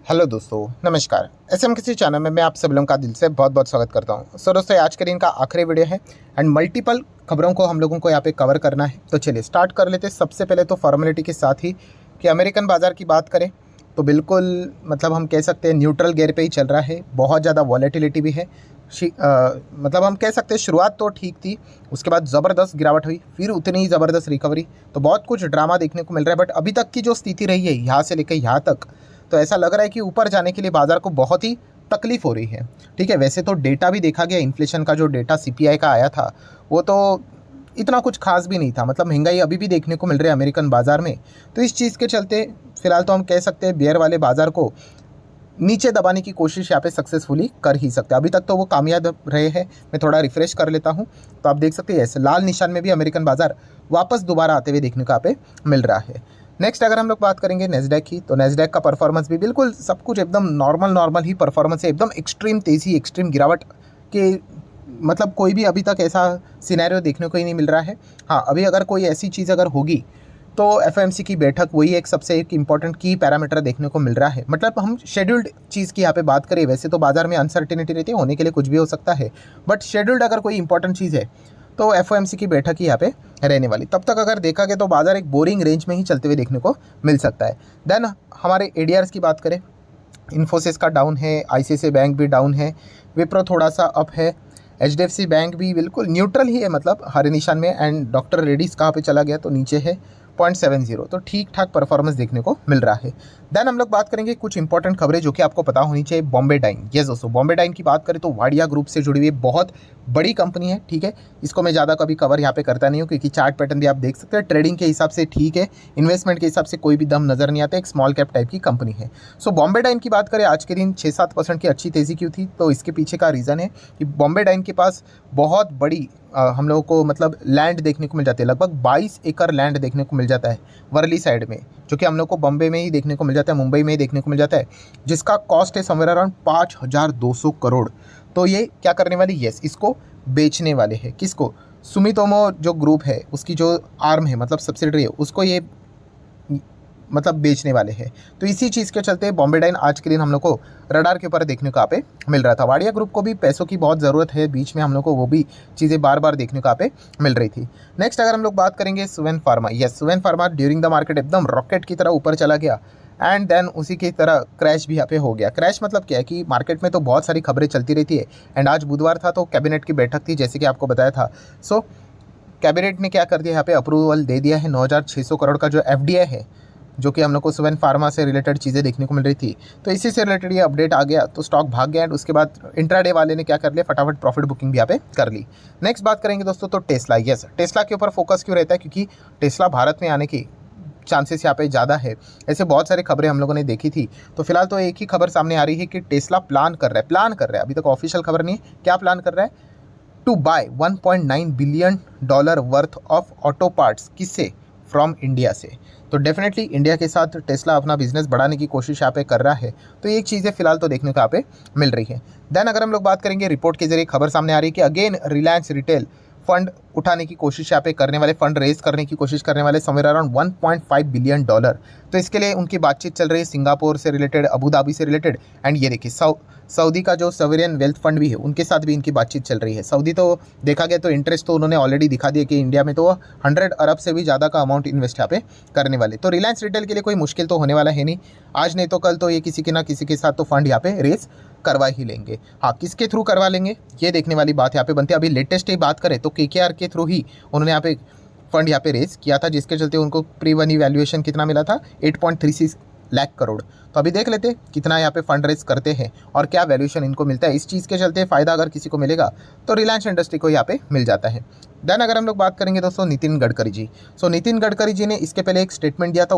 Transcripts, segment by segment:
Hello दोस्तों, नमस्कार। SM किसी चैनल में मैं आप सब लोगों का दिल से बहुत बहुत स्वागत करता हूं। सो दोस्तों, आज के दिन का आखिरी वीडियो है एंड मल्टीपल खबरों को हम लोगों को यहाँ पे कवर करना है। तो चलिए स्टार्ट कर लेते हैं। सबसे पहले तो फॉर्मेलिटी के साथ ही कि अमेरिकन बाज़ार की बात करें तो बिल्कुल मतलब हम कह सकते हैं न्यूट्रल गेयर पे ही चल रहा है। बहुत ज़्यादा वॉलेटिलिटी भी है। मतलब हम कह सकते हैं शुरुआत तो ठीक थी, उसके बाद ज़बरदस्त गिरावट हुई, फिर उतनी ही ज़बरदस्त रिकवरी। तो बहुत कुछ ड्रामा देखने को मिल रहा है। बट अभी तक की जो स्थिति रही है यहाँ से लेकर यहाँ तक, तो ऐसा लग रहा है कि ऊपर जाने के लिए बाज़ार को बहुत ही तकलीफ हो रही है। ठीक है, वैसे तो डेटा भी देखा गया, इन्फ्लेशन का जो डेटा सीपीआई का आया था वो तो इतना कुछ खास भी नहीं था। मतलब महंगाई अभी भी देखने को मिल रही है अमेरिकन बाज़ार में। तो इस चीज़ के चलते फिलहाल तो हम कह सकते हैं बेयर वाले बाज़ार को नीचे दबाने की कोशिश यहाँ पे सक्सेसफुली कर ही सकते हैं। अभी तक तो वो कामयाब रहे हैं। मैं थोड़ा रिफ्रेश कर लेता हूँ तो आप देख सकते हैं ऐसे लाल निशान में भी अमेरिकन बाज़ार वापस दोबारा आते हुए देखने को यहाँ पे मिल रहा है। नेक्स्ट अगर हम लोग बात करेंगे नेस्डैक की, तो नेस्डैक का परफॉर्मेंस भी बिल्कुल सब कुछ एकदम नॉर्मल ही परफॉर्मेंस है। एकदम एक्सट्रीम तेज़ी, एक्सट्रीम गिरावट के मतलब कोई भी अभी तक ऐसा सिनेरियो देखने को ही नहीं मिल रहा है। हाँ, अभी अगर कोई ऐसी चीज़ अगर होगी तो एफओएमसी की बैठक वही एक सबसे एक इम्पॉर्टेंट की पैरामीटर देखने को मिल रहा है। मतलब हम शेड्यूल्ड चीज़ की यहाँ पे बात करें, वैसे तो बाजार में अनसर्टेनिटी रहती है, होने के लिए कुछ भी हो सकता है, बट शेड्यूल्ड अगर कोई इंपॉर्टेंट चीज़ है तो एफओएमसी की बैठक ही यहाँ पे रहने वाली। तब तक अगर देखा गया तो बाजार एक बोरिंग रेंज में ही चलते हुए देखने को मिल सकता है। देन हमारे एडीआर्स की बात करें, इन्फोसिस का डाउन है, आईसीआईसीआई बैंक भी डाउन है, विप्रो थोड़ा सा अप है, एचडीएफसी बैंक भी बिल्कुल न्यूट्रल ही है, मतलब हरे निशान में। एंड डॉक्टर रेड्डीज कहाँ पे चला गया तो नीचे है 0.70, तो ठीक ठाक परफॉर्मेंस देखने को मिल रहा है। देन हम लोग बात करेंगे कुछ इंपॉर्टेंट खबरें जो कि आपको पता होनी चाहिए। बॉम्बे डाइन, यस दोस्तों, बॉम्बे डाइन की बात करें तो वाडिया ग्रुप से जुड़ी हुई बहुत बड़ी कंपनी है। ठीक है, इसको मैं ज़्यादा कभी कवर यहाँ पे करता नहीं हूँ क्योंकि चार्ट पैटर्न भी आप देख सकते हैं, ट्रेडिंग के हिसाब से ठीक है, इन्वेस्टमेंट के हिसाब से कोई भी दम नज़र नहीं आता, एक स्मॉल कैप टाइप की कंपनी है। सो बॉम्बे डाइन की बात करें, आज के दिन 6-7% की अच्छी तेज़ी क्यों थी, तो इसके पीछे का रीज़न है कि बॉम्बे डाइन के पास बहुत बड़ी हम लोगों को मतलब लैंड देखने को मिल जाती है। लगभग 22 एकड़ लैंड देखने को मिल जाता है वर्ली साइड में, जो कि हम लोग को बम्बे में ही देखने को मिल जाता है, मुंबई में ही देखने को मिल जाता है, जिसका कॉस्ट है समवेयर अराउंड 5200 करोड़। तो ये क्या करने वाली, यस, इसको बेचने वाले हैं। किसको? सुमितोमो जो ग्रुप है उसकी जो आर्म है, मतलब सब्सिडरी है, उसको ये मतलब बेचने वाले हैं। तो इसी चीज़ के चलते बॉम्बे डाइन आज के दिन हम लोग को रडार के ऊपर देखने को यहाँ पे मिल रहा था। वाडिया ग्रुप को भी पैसों की बहुत ज़रूरत है, बीच में हम लोग को वो भी चीज़ें बार बार देखने को यहाँ पे मिल रही थी। नेक्स्ट अगर हम लोग बात करेंगे Suven pharma, yes, Suven pharma during the market एकदम रॉकेट की तरह ऊपर चला गया एंड देन उसी की तरह क्रैश भी यहाँ पे हो गया। क्रैश मतलब क्या है कि मार्केट में तो बहुत सारी खबरें चलती रहती है एंड आज बुधवार था तो कैबिनेट की बैठक थी, जैसे कि आपको बताया था। सो कैबिनेट ने क्या कर दिया, यहाँ पे अप्रूवल दे दिया है 9600 करोड़ का जो एफडीआई है, जो कि हम लोग को सुवेन फार्मा से रिलेटेड चीज़ें देखने को मिल रही थी। तो इसी से रिलेटेड ये अपडेट आ गया तो स्टॉक भाग गया एंड उसके बाद इंट्राडे वाले ने क्या कर लिया, फटाफट प्रॉफिट बुकिंग भी यहाँ पे कर ली। नेक्स्ट बात करेंगे दोस्तों तो टेस्ला, यस, टेस्ला के ऊपर फोकस क्यों रहता है, क्योंकि टेस्ला भारत में आने की चांसेस यहाँ पे ज़्यादा है। ऐसे बहुत सारी खबरें हम लोगों ने देखी थी। तो फिलहाल तो एक ही खबर सामने आ रही है कि टेस्ला प्लान कर रहा है, अभी तक ऑफिशियल खबर नहीं है क्या प्लान कर रहा है, to buy $1.9 billion worth of auto parts. किससे? फ्रॉम इंडिया से। तो डेफिनेटली इंडिया के साथ टेस्ला अपना बिजनेस बढ़ाने की कोशिश यहाँ पे कर रहा है। तो ये चीज़ें फिलहाल तो देखने को यहाँ पे मिल रही है। देन अगर हम लोग बात करेंगे, रिपोर्ट के जरिए खबर सामने आ रही है कि अगेन रिलायंस रिटेल फंड उठाने की कोशिश यहाँ पे करने वाले, फंड रेज करने की कोशिश करने वाले समवेयर अराउंड $1.5 बिलियन। तो इसके लिए उनकी बातचीत चल रही है सिंगापुर से रिलेटेड, अबू धाबी से रिलेटेड एंड ये देखिए सऊदी का जो सॉवरेन वेल्थ फंड भी है उनके साथ भी इनकी बातचीत चल रही है। सऊदी तो देखा गया तो इंटरेस्ट तो उन्होंने ऑलरेडी दिखा दिया कि इंडिया में तो 100 अरब से भी ज़्यादा का अमाउंट इन्वेस्ट यहाँ पे करने वाले। तो रिलायंस रिटेल के लिए कोई मुश्किल तो होने वाला है नहीं, आज नहीं तो कल तो ये किसी के ना किसी के साथ तो फंड यहाँ पे रेस करवा ही लेंगे। हाँ, किसके थ्रू करवा लेंगे ये देखने वाली बात यहाँ पे बनती है। अभी लेटेस्ट ही बात करें तो केकेआर के थ्रू ही उन्होंने यहाँ पे फंड यहाँ पे रेस किया था, जिसके चलते उनको प्री वन वैल्यूएशन कितना मिला था, 8.36 लाख करोड़। तो अभी देख लेते कितना यहाँ पे फंड रेज करते हैं और क्या वैल्यूएशन इनको मिलता है। इस चीज़ के चलते फ़ायदा अगर किसी को मिलेगा तो रिलायंस इंडस्ट्री को यहाँ पे मिल जाता है। देन अगर हम लोग बात करेंगे दोस्तों नितिन गडकरी जी, सो नितिन गडकरी जी ने इसके पहले एक स्टेटमेंट दिया था,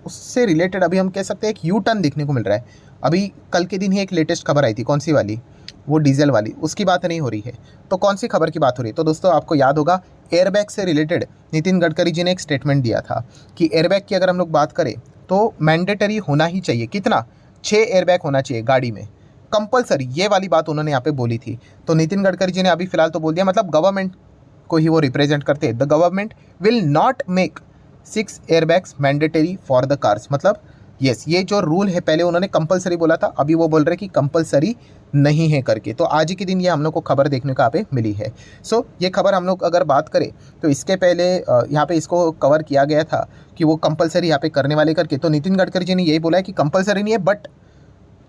उससे रिलेटेड अभी हम कह सकते हैं एक यू टर्न देखने को मिल रहा है। अभी कल के दिन ही एक लेटेस्ट खबर आई थी, कौन सी वाली, वो डीजल वाली, उसकी बात नहीं हो रही है। तो कौन सी खबर की बात हो रही है, तो दोस्तों आपको याद होगा एयरबैग से रिलेटेड नितिन गडकरी जी ने एक स्टेटमेंट दिया था कि एयरबैग की अगर हम लोग बात करें तो मैंडेटरी होना ही चाहिए। कितना? 6 एयरबैग होना चाहिए गाड़ी में, कंपलसरी, ये वाली बात उन्होंने यहाँ पे बोली थी। तो नितिन गडकरी जी ने अभी फिलहाल तो बोल दिया, मतलब गवर्नमेंट को ही वो रिप्रेजेंट करते हैं। The government will not make 6 airbags mandatory for the cars, मतलब यस, ये जो रूल है पहले उन्होंने कंपलसरी बोला था, अभी वो बोल रहे कि कंपलसरी नहीं है करके। तो आज ही के दिन ये हम लोग को खबर देखने को यहाँ पे मिली है। सो ये खबर हम लोग अगर बात करें तो इसके पहले यहाँ पे इसको कवर किया गया था कि वो कंपलसरी यहाँ पे करने वाले करके। तो नितिन गडकरी जी ने यही बोला है कि कंपलसरी नहीं है, बट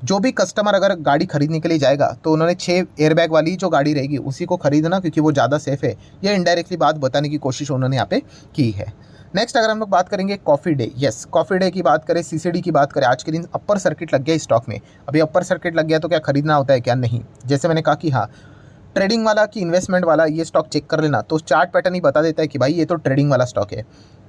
जो भी कस्टमर अगर गाड़ी खरीदने के लिए जाएगा तो उन्होंने 6 एयरबैग वाली जो गाड़ी रहेगी उसी को खरीदना, क्योंकि वो ज़्यादा सेफ है। ये इनडायरेक्टली बात बताने की कोशिश उन्होंने यहाँ पे की है। नेक्स्ट अगर हम लोग बात करेंगे coffee day, yes coffee day की बात करें, सीसीडी की बात करें, आज के दिन अपर सर्किट लग गया स्टॉक में। अभी अपर सर्किट लग गया तो क्या खरीदना होता है क्या? नहीं। जैसे मैंने कहा कि हाँ, ट्रेडिंग वाला कि इन्वेस्टमेंट वाला ये स्टॉक चेक कर लेना, तो चार्ट पैटर्न ही बता देता है कि भाई ये तो ट्रेडिंग वाला स्टॉक है।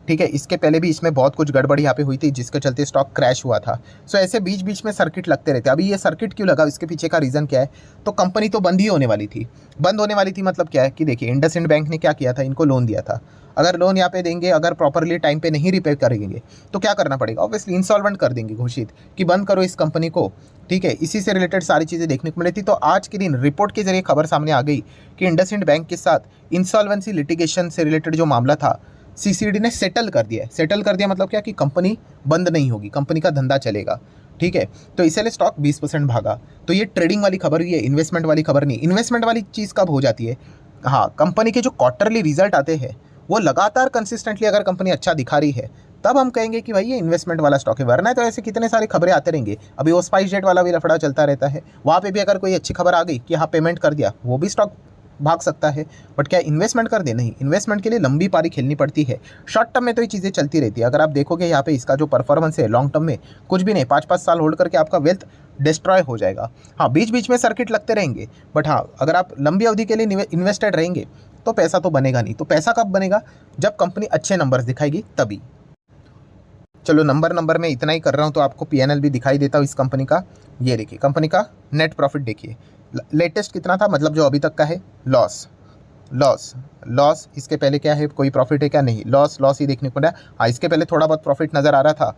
ठीक है, इसके पहले भी इसमें बहुत कुछ गड़बड़ी यहाँ पे हुई थी जिसके चलते स्टॉक क्रैश हुआ था। सो ऐसे बीच बीच में सर्किट लगते रहते हैं। अभी ये सर्किट क्यों लगा, इसके पीछे का रीज़न क्या है? तो कंपनी तो बंद ही होने वाली थी। बंद होने वाली थी मतलब क्या है कि देखिए, इंडसइंड बैंक ने क्या किया था, इनको लोन दिया था। अगर लोन यहाँ पे देंगे, अगर प्रॉपरली टाइम पे नहीं रिपेयर करेंगे तो क्या करना पड़ेगा? ऑब्वियसली इंसॉल्वेंट कर देंगे, घोषित कि बंद करो इस कंपनी को। ठीक है, इसी से रिलेटेड सारी चीज़ें देखने को मिली थी। तो आज के दिन रिपोर्ट के जरिए खबर सामने आ गई कि इंडसइंड बैंक के साथ इंसॉल्वेंसी लिटिगेशन से रिलेटेड जो मामला था सीसीडी ने सेटल कर दिया है। सेटल कर दिया मतलब क्या कि कंपनी बंद नहीं होगी, कंपनी का धंधा चलेगा। ठीक है, तो इसीलिए स्टॉक 20% भागा। तो ये ट्रेडिंग वाली खबर हुई है, इन्वेस्टमेंट वाली खबर नहीं। इन्वेस्टमेंट वाली चीज़ कब हो जाती है? हाँ, कंपनी के जो क्वार्टरली रिजल्ट आते हैं वो लगातार कंसिस्टेंटली अगर कंपनी अच्छा दिखा रही है तब हम कहेंगे कि भाई ये इन्वेस्टमेंट वाला स्टॉक है। वरना तो ऐसे कितने सारे खबरें आते रहेंगे। अभी वो स्पाइस जेट वाला भी लफड़ा चलता रहता है, वहाँ पे भी अगर कोई अच्छी खबर आ गई कि हाँ पेमेंट कर दिया, वो भी स्टॉक भाग सकता है। बट क्या इन्वेस्टमेंट कर दे? नहीं, इन्वेस्टमेंट के लिए लंबी पारी खेलनी पड़ती है। शॉर्ट टर्म में तो ये चीज़ें चलती रहती है। अगर आप देखोगे यहाँ पे इसका जो परफॉर्मेंस है लॉन्ग टर्म में, कुछ भी नहीं, 5-5 साल होल्ड करके आपका वेल्थ डिस्ट्रॉय हो जाएगा। हाँ, बीच बीच में सर्किट लगते रहेंगे, बट हाँ अगर आप लंबी अवधि के लिए इन्वेस्टेड रहेंगे तो पैसा तो बनेगा नहीं। तो पैसा कब बनेगा? जब कंपनी अच्छे नंबर्स दिखाएगी तभी। चलो नंबर में इतना ही कर रहा हूँ तो आपको पीएनएल भी दिखाई देता हूँ इस कंपनी का। ये देखिए, कंपनी का नेट प्रॉफिट देखिए, लेटेस्ट कितना था, मतलब जो अभी तक का है, लॉस। इसके पहले क्या है, कोई प्रॉफिट है क्या? नहीं, लॉस ही देखने को मिला। हाँ, इसके पहले थोड़ा बहुत प्रॉफिट नज़र आ रहा था,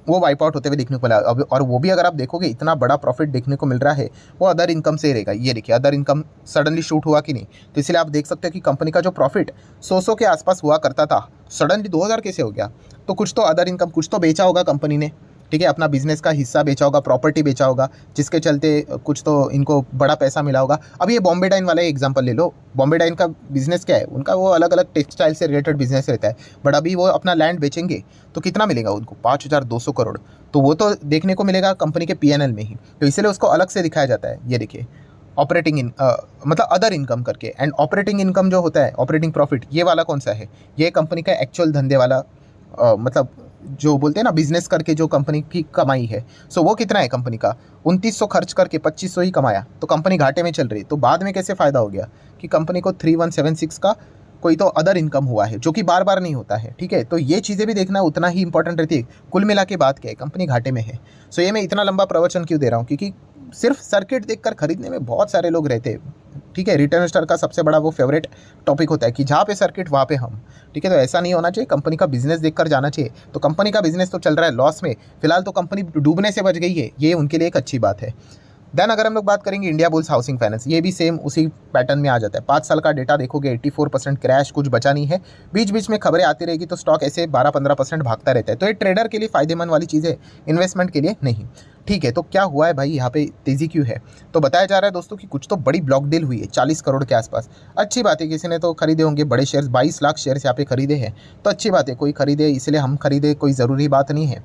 वो वाइप आउट होते हुए देखने को मिला। अब और वो भी अगर आप देखोगे इतना बड़ा प्रॉफिट देखने को मिल रहा है, वो अदर इनकम से रहेगा। ये देखिए, अदर इनकम सडनली शूट हुआ कि नहीं। तो इसलिए आप देख सकते हो कि कंपनी का जो प्रॉफिट 100 के आसपास हुआ करता था, सडनली 2000 कैसे हो गया? तो कुछ तो अदर इनकम, कुछ तो बेचा होगा कंपनी ने। ठीक है, अपना बिजनेस का हिस्सा बेचा होगा, प्रॉपर्टी बेचा होगा, जिसके चलते कुछ तो इनको बड़ा पैसा मिला होगा। अब ये बॉम्बे डाइन वाला एग्जांपल ले लो। बॉम्बे डाइन का बिजनेस क्या है? उनका वो अलग अलग टेक्सटाइल से रिलेटेड बिजनेस रहता है। बट अभी वो अपना लैंड बेचेंगे तो कितना मिलेगा उनको? 5200 करोड़। तो वो तो देखने को मिलेगा कंपनी के पीएनएल में ही। तो इसलिए उसको अलग से दिखाया जाता है। ये देखिए, मतलब अदर इनकम करके। एंड ऑपरेटिंग इनकम जो होता है, ऑपरेटिंग प्रॉफिट, ये वाला कौन सा है? ये कंपनी का एक्चुअल धंधे वाला, मतलब जो बोलते हैं ना बिजनेस करके जो कंपनी की कमाई है। सो वो कितना है कंपनी का? 2900 खर्च करके 2500 ही कमाया, तो कंपनी घाटे में चल रही। तो बाद में कैसे फ़ायदा हो गया कि कंपनी को 3176 का कोई तो अदर इनकम हुआ है, जो कि बार बार नहीं होता है। ठीक है, तो ये चीज़ें भी देखना उतना ही इंपॉर्टेंट रहती है। कुल मिला के बात क्या है, कंपनी घाटे में है। सो ये मैं इतना लंबा प्रवचन क्यों दे रहा हूँ? क्योंकि सिर्फ सर्किट देखकर खरीदने में बहुत सारे लोग रहते हैं। ठीक है, रिटेल इन्वेस्टर का सबसे बड़ा वो फेवरेट टॉपिक होता है कि जहाँ पे सर्किट वहाँ पे हम। ठीक है, तो ऐसा नहीं होना चाहिए। कंपनी का बिजनेस देखकर जाना चाहिए। तो कंपनी का बिजनेस तो चल रहा है लॉस में फिलहाल, तो कंपनी डूबने से बच गई है, ये उनके लिए एक अच्छी बात है। देन अगर हम लोग बात करेंगे इंडिया बुल्स हाउसिंग फाइनेंस, ये भी सेम उसी पैटर्न में आ जाता है। 5 साल का डेटा देखोगे, 84% क्रैश, कुछ बचा नहीं है। बीच बीच में खबरें आती रहेगी तो स्टॉक ऐसे 12-15% भागता रहता है। तो ये ट्रेडर के लिए फ़ायदेमंद वाली चीज़ है, इन्वेस्टमेंट के लिए नहीं। ठीक है, तो क्या हुआ है भाई, यहाँ पे तेज़ी क्यों है? तो बताया जा रहा है दोस्तों कि कुछ तो बड़ी ब्लॉक डील हुई है 40 करोड़ के आसपास। अच्छी बात है, किसी ने तो खरीदे होंगे बड़े शेयर्स, 22 लाख शेयर्स यहाँ पे खरीदे हैं। तो अच्छी बात है, कोई खरीदे इसलिए हम खरीदे, कोई ज़रूरी बात नहीं है।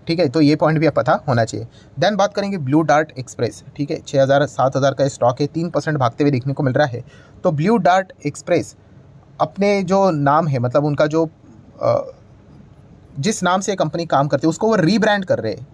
ठीक है, तो ये पॉइंट भी पता होना चाहिए। देन बात करेंगे ब्लू डार्ट एक्सप्रेस। ठीक है, 6000-7000 का स्टॉक है, 3% भागते हुए देखने को मिल रहा है। तो ब्लू डार्ट एक्सप्रेस अपने जो नाम है, मतलब उनका जो जिस नाम से कंपनी काम करती है उसको वो रीब्रांड कर रहे हैं,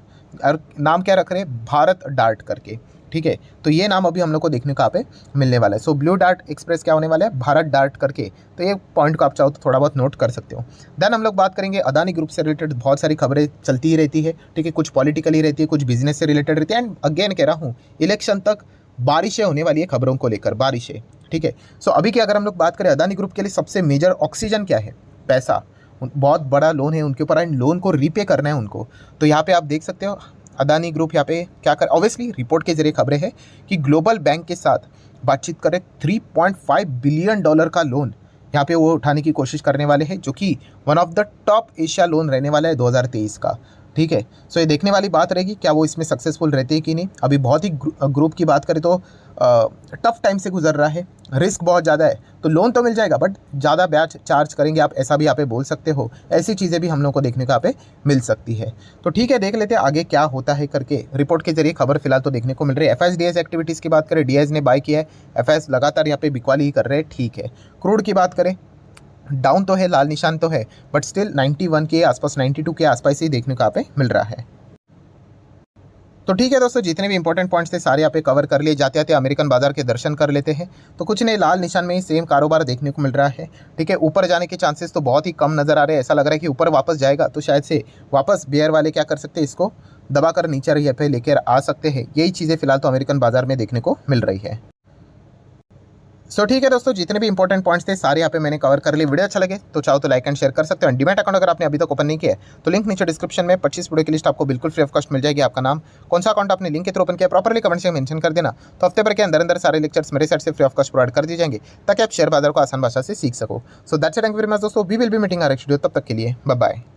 और नाम क्या रख रहे हैं? भारत डार्ट करके। ठीक है, तो ये नाम अभी हम लोग को देखने को यहाँ पे मिलने वाला है। सो ब्लू डार्ट एक्सप्रेस क्या होने वाला है? भारत डार्ट करके। तो ये पॉइंट को आप चाहो तो थोड़ा बहुत नोट कर सकते हो। देन हम लोग बात करेंगे अदानी ग्रुप से रिलेटेड बहुत सारी खबरें चलती ही रहती है। ठीक है, कुछ पॉलिटिकली रहती है, कुछ बिजनेस से रिलेटेड रहती है। एंड अगेन कह रहा हूँ, इलेक्शन तक बारिशें होने वाली है खबरों को लेकर, बारिशें। ठीक है, सो अभी की अगर हम लोग बात करें अदानी ग्रुप के लिए सबसे मेजर ऑक्सीजन क्या है? पैसा। बहुत बड़ा लोन है उनके ऊपर, एंड लोन को रीपे करना है उनको। तो यहाँ पे आप देख सकते हो अदानी ग्रुप यहाँ पे क्या कर, ऑब्वियसली रिपोर्ट के जरिए खबरें हैं कि ग्लोबल बैंक के साथ बातचीत करें, $3.5 बिलियन का लोन यहाँ पे वो उठाने की कोशिश करने वाले हैं, जो कि one of the top Asia loan रहने वाला है 2023 का। ठीक है। सो ये देखने वाली बात रहेगी क्या वो इसमें सक्सेसफुल रहते हैं कि नहीं। अभी बहुत ही ग्रुप की बात करें तो टफ टाइम से गुजर रहा है, रिस्क बहुत ज़्यादा है, तो लोन तो मिल जाएगा बट ज़्यादा ब्याज चार्ज करेंगे आप, ऐसा भी यहाँ पे बोल सकते हो। ऐसी चीज़ें भी हम लोग को देखने को यहाँ पे मिल सकती है। तो ठीक है, देख लेते हैं आगे क्या होता है करके। रिपोर्ट के जरिए खबर फिलहाल तो देखने को मिल रही है। एफएस डीएस एक्टिविटीज़ की बात करें, डीएस ने बाय किया है, एफएस लगातार यहाँ पे बिकवाली ही कर रहे हैं। ठीक है, क्रूड की बात करें, डाउन तो है, लाल निशान तो है, बट स्टिल 91 के आसपास, 92 के आसपास ही देखने को यहाँ पे मिल रहा है। तो ठीक है दोस्तों, जितने भी इंपॉर्टेंट पॉइंट्स थे सारे यहाँ पे कवर कर लिए। जाते आते अमेरिकन बाजार के दर्शन कर लेते हैं। तो कुछ नहीं, लाल निशान में ही सेम कारोबार देखने को मिल रहा है। ठीक है, ऊपर जाने के चांसेस तो बहुत ही कम नजर आ रहे हैं। ऐसा लग रहा है कि ऊपर वापस जाएगा तो शायद से वापस बेयर वाले क्या कर सकते हैं, इसको दबाकर नीचे यहाँ पे लेकर आ सकते हैं। यही चीज़ें फिलहाल तो अमेरिकन बाजार में देखने को मिल रही है। सो ठीक है दोस्तों, जितने भी इंपॉर्टेंट पॉइंट्स थे सारे यहाँ पे मैंने कवर कर लिए। वीडियो अच्छा लगे तो चाहो तो लाइक एंड शेयर कर सकते हो। डीमैट अकाउंट अगर आपने अभी तक ओपन नहीं किया है तो लिंक नीचे डिस्क्रिप्शन में 25 वीडियो की लिस्ट आपको बिल्कुल फ्री ऑफ कॉस्ट मिल जाएगी। आपका नाम, कौन सा अकाउंट आपने लिंक के थ्रू ओपन किया, प्रॉपर्ली कमेंट से मेंशन कर देना। तो हफ्ते भर के अंदर अंदर सारे लेक्चर्स मेरे साइड से फ्री ऑफ कॉस्ट प्रोवाइड कर दिए जाएंगे ताकि आप शेयर बाजार को आसान भाषा से सीख सको। So that's it, thank you very much दोस्तों, we will be meeting our next video. तब तक के लिए बाय बाय।